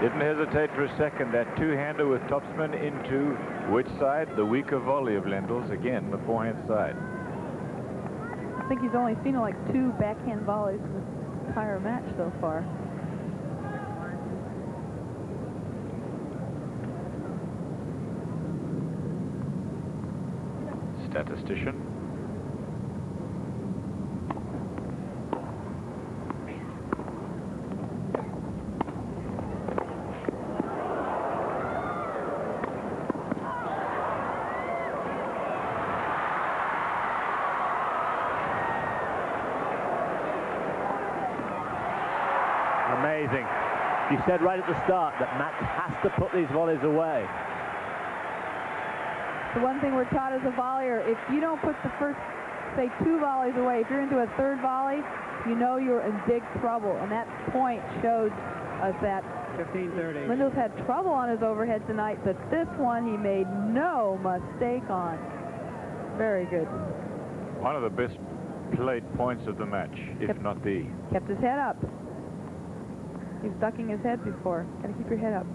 Didn't hesitate for a second. That two-hander with topspin into which side? The weaker volley of Lendl's. Again, the forehand side. I think he's only seen like 2 backhand volleys in this entire match so far. Statistician. Amazing. You said right at the start that Matt has to put these volleys away. The one thing we're taught as a volleyer, if you don't put the first, say, 2 volleys away, if you're into a 3rd volley, you know you're in big trouble. And that point showed us that 15-30. Lendl's had trouble on his overhead tonight, but this one he made no mistake on. Very good. One of the best played points of the match, if not the. Kept his head up. He was ducking his head before. Gotta keep your head up.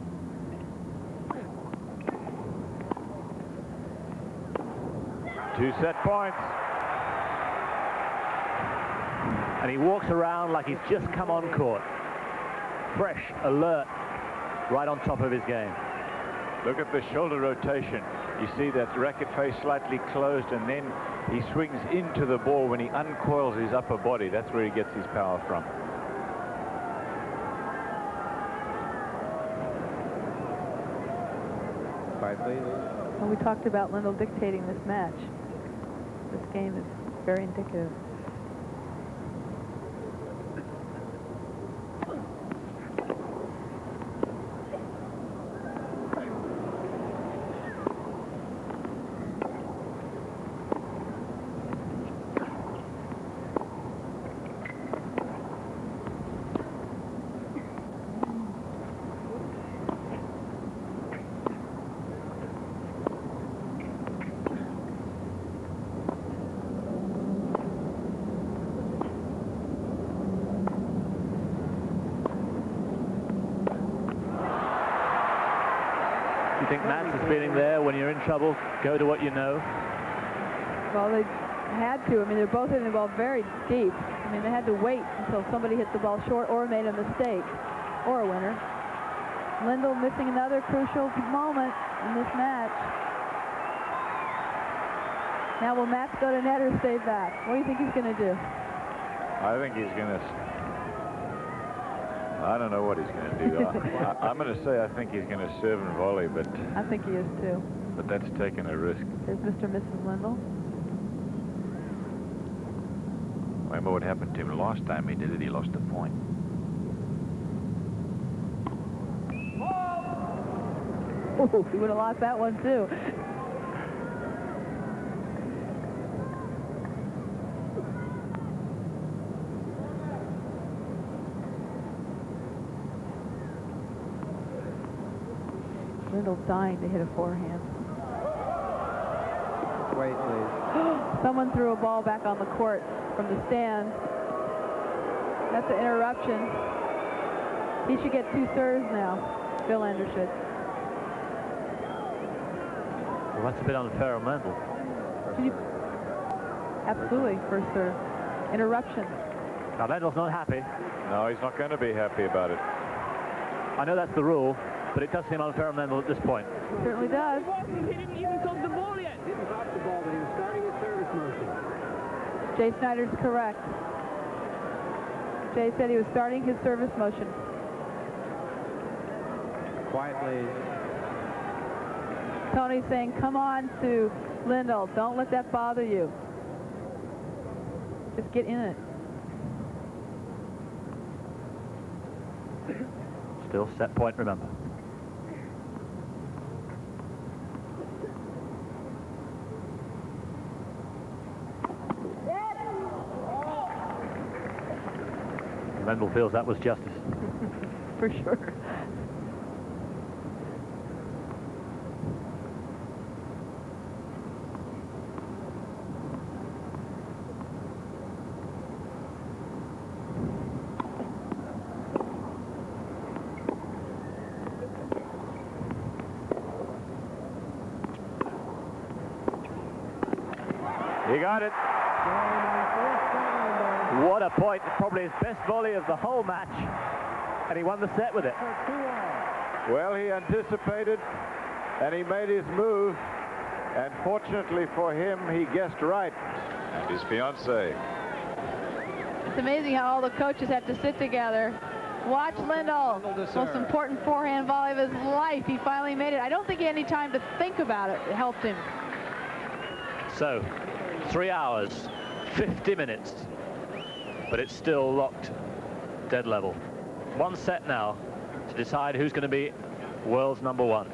Two set points. And he walks around like he's just come on court. Fresh, alert, right on top of his game. Look at the shoulder rotation. You see that racket face slightly closed, and then he swings into the ball when he uncoils his upper body. That's where he gets his power from. Well, we talked about Lendl dictating this match. This game is very indicative. You think Mats is feeling there when you're in trouble? Go to what you know? Well, they had to. I mean, they're both hitting the ball very deep. I mean, they had to wait until somebody hit the ball short or made a mistake or a winner. Lendl missing another crucial moment in this match. Now, will Mats go to net or stay back? What do you think he's going to do? I think he's going to... I don't know what he's going to do. I'm going to say I think he's going to serve and volley, but... I think he is, too. But that's taking a risk. There's Mr. and Mrs. Lendl. Remember what happened to him last time he did it? He lost a point. Ooh, he would have lost that one, too. Lendl's dying to hit a forehand. Wait, please. Someone threw a ball back on the court from the stand. That's an interruption. He should get 2 serves now. Wilander should. Well, that's a bit unfair on Lendl. Absolutely, first serve. Interruption. Now, Lendl's not happy. No, he's not going to be happy about it. I know that's the rule, but it does seem unfair on Lendl at this point. It certainly does. He didn't even touch the ball yet. Didn't drop the ball, but he was starting his service motion. Jay Snyder's correct. Jay said he was starting his service motion. Quiet, please. Tony's saying, come on to Lendl. Don't let that bother you. Just get in it. Still set point, remember. Lendl feels that was justice. For sure. He got it. What a point. Probably his best volley of the whole match. And he won the set with it. Well, he anticipated, and he made his move. And fortunately for him, he guessed right. And his fiancée. It's amazing how all the coaches have to sit together. Watch lendl, most important forehand volley of his life. He finally made it. I don't think he had any time to think about it. It helped him. So, 3 hours, 50 minutes, but it's still locked dead level. One set now to decide who's going to be world's #1.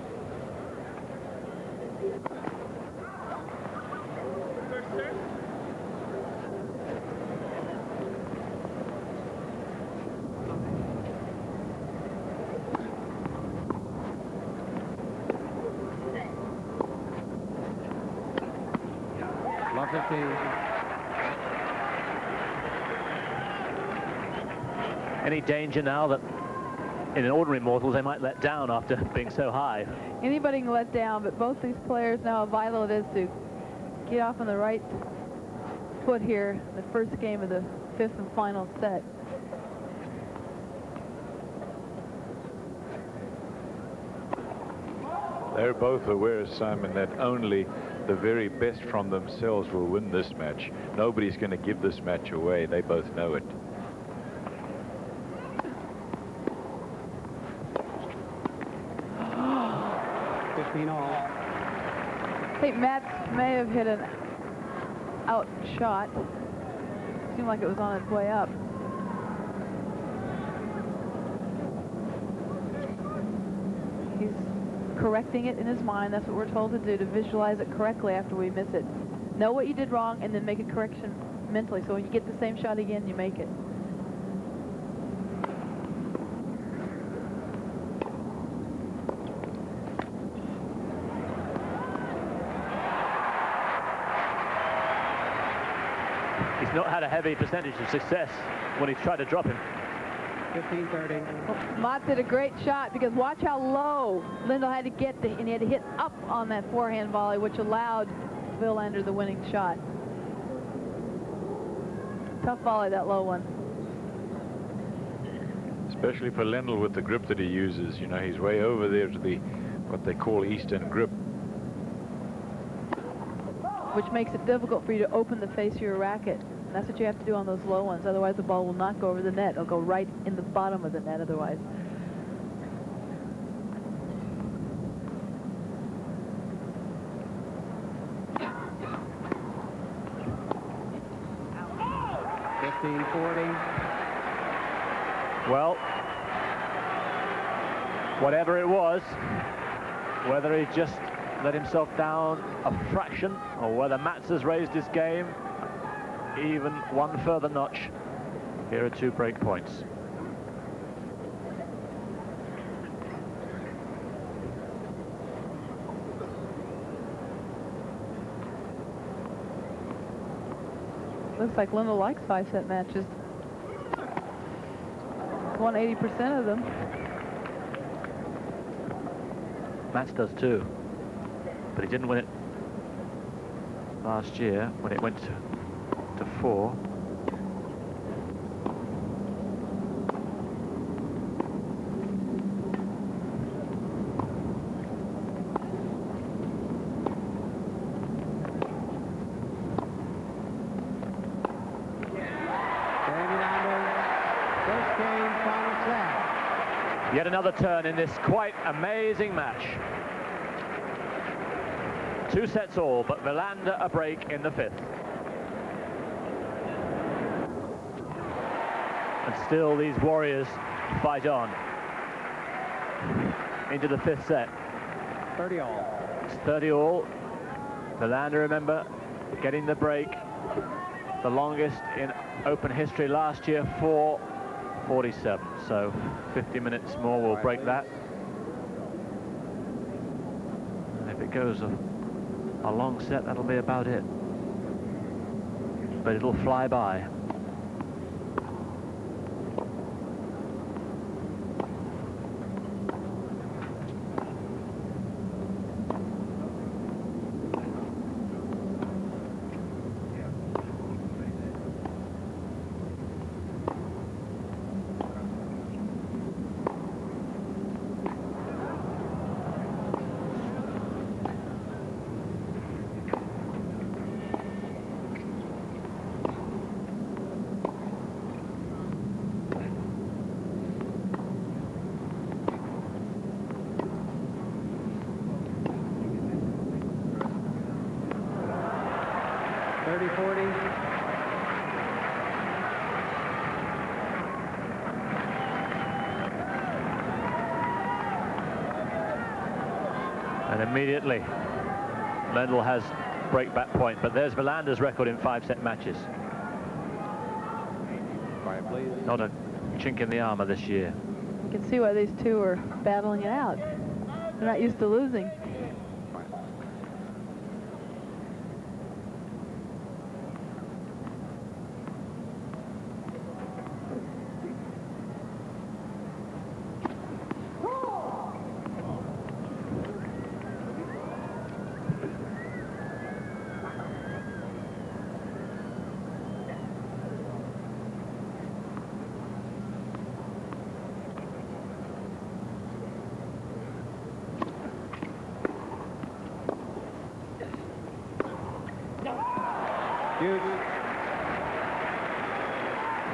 Any danger now that in an ordinary mortals they might let down after being so high? Anybody can let down, but both these players know how vital it is to get off on the right foot here, the first game of the 5th and final set. They're both aware, Simon, that only the very best from themselves will win this match. Nobody's going to give this match away. They both know it. I think Mats may have hit an out shot. Seemed like it was on its way up. He's correcting it in his mind. That's what we're told to do, to visualize it correctly after we miss it. Know what you did wrong and then make a correction mentally. So when you get the same shot again, you make it. He's not had a heavy percentage of success when he's tried to drop him. 15-30. Well, Mott did a great shot, because watch how low lendl had to get, and he had to hit up on that forehand volley, which allowed Wilander the winning shot. Tough volley, that low one. Especially for lendl with the grip that he uses. You know, he's way over there to the, what they call Eastern grip. Which makes it difficult for you to open the face of your racket. And that's what you have to do on those low ones. Otherwise, the ball will not go over the net. It'll go right in the bottom of the net otherwise. Well, whatever it was, whether he just let himself down a fraction or whether Mats has raised his game even one further notch, here are 2 break points. Looks like lendl likes 5-set matches. Won 80% of them. Mats does too, but he didn't win it last year when it went to 4. Yet another turn in this quite amazing match. 2 sets all, but Wilander a break in the 5th. And still these warriors fight on into the 5th set. 30 all. It's 30 all. Wilander, remember, getting the break, the longest in Open history last year, 4:47. So 50 minutes more will break that. And if it goes a long set, that'll be about it. But it'll fly by. And immediately, lendl has break-back point, but there's Wilander's record in 5-set matches. Not a chink in the armor this year. You can see why these two are battling it out. They're not used to losing.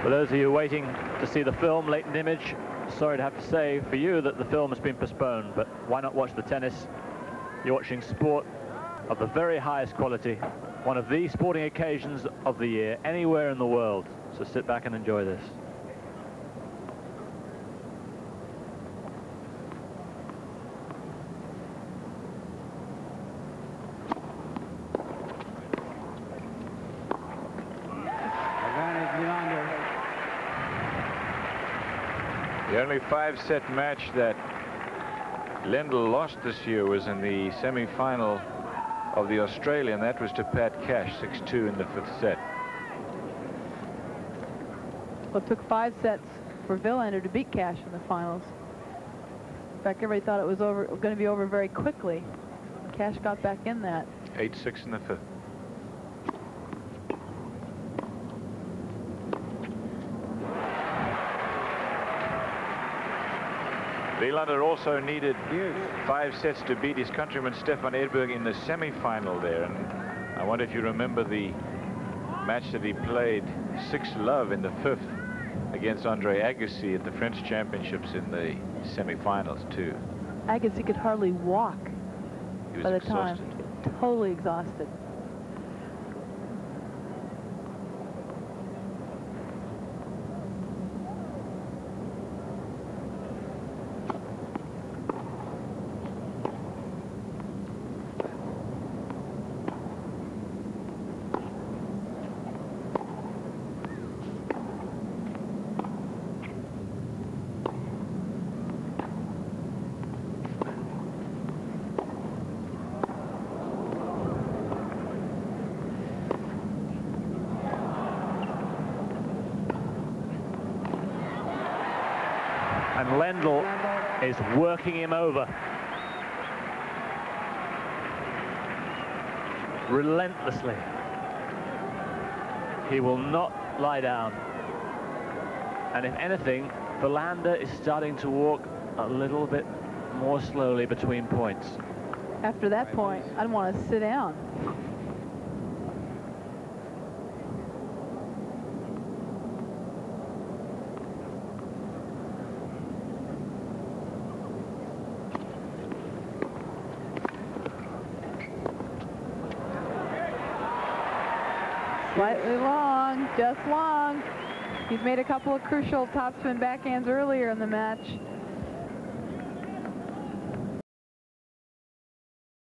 For those of you waiting to see the film, latent image, sorry to have to say for you that the film has been postponed, but why not watch the tennis? You're watching sport of the very highest quality, one of the sporting occasions of the year, anywhere in the world. So sit back and enjoy this. The only 5-set match that lendl lost this year was in the semi-final of the Australian. That was to Pat Cash, 6-2 in the 5th set. Well, it took 5 sets for Wilander to beat Cash in the finals. In fact, everybody thought it was going to be over very quickly. Cash got back in that. 8-6 in the 5th. Wilander also needed 5 sets to beat his countryman Stefan Edberg in the semi-final there. And I wonder if you remember the match that he played 6-love in the 5th against Andre Agassi at the French Championships in the semi-finals too. Agassi could hardly walk He was by the exhausted. time. Totally exhausted. And lendl is working him over. Relentlessly. He will not lie down. And if anything, Wilander is starting to walk a little bit more slowly between points. After that point, I'd want to sit down. Slightly long, just long. He's made a couple of crucial topspin backhands earlier in the match.